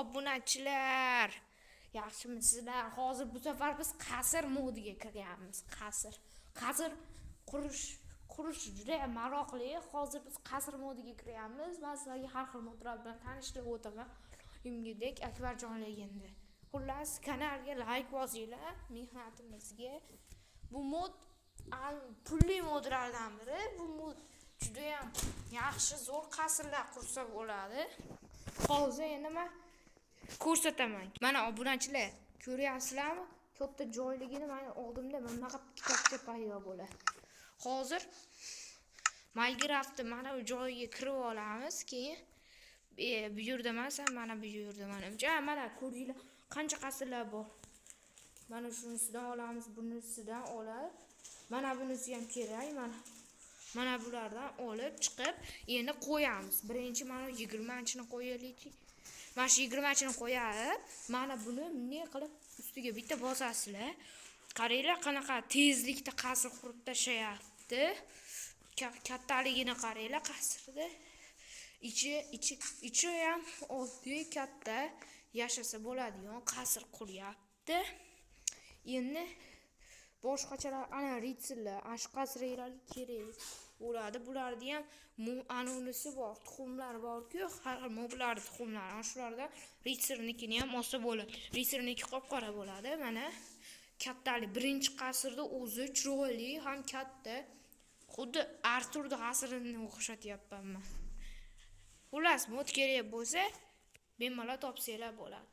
obunachilar. Yaxshimisizlar? Hozir bu safar biz qasr modiga kiryapmiz. Qasr qurish juda ham maroqli. Hozir biz qasr modiga kiryapmiz. Men sizlarga har xil modlar bilan tanishtirib o'taman. Imgidek Akbarjonligimda. Xullas, kanalga like bosinglar mehnatimizga. Bu mod pulli modlardan biri. Bu mod juda ham yaxshi, zo'r qasrlar qursa bo'ladi. Hozir endi men ko'rsataman. Mana obunachilar, ko'ryapsizlarmi? Katta joyligini mana oldimda bunaqa kitobcha paydo bo'ladi. Hozir Minecraftni mana bu joyiga kirib olamiz, keyin bu yerda emas, mana bu yerda mana ko'ringlar qancha qasrlar bor. Mana shunisidan olamiz, bunisidan olib, mana bunisi ham kerak, mana bulardan olib chiqib, endi qo'yamiz. Birinchi mana 20chini qo'yaylik. Mana shu 20chini qo'yib, mana buni bunday qilib ustiga bitta bosasizlar. Qaranglar qanaqa tezlikda qasr qurib tashlayapti. Kattaligini qaranglar qasrda. Ichi ham oddiy katta yashasa bo'ladigan qasr quryapti. Endi boshqachalar ana ritsarlar, ash qasrlar kerak bo'ladi. Bularda ham anonisi bor, tuxumlar bor-ku, har xil moblar tuxumlar. Ana shularda ritsarnikini ham olsa bo'ladi. Ritsarniki qop-qora bo'ladi. Mana kattalik birinchi qasrda o'zi chiroyli, ham katta. Xuddi Arturning qasrini o'xshatyapman men. Xullas, mod kerak bo'lsa, bemalol topsanglar bo'ladi.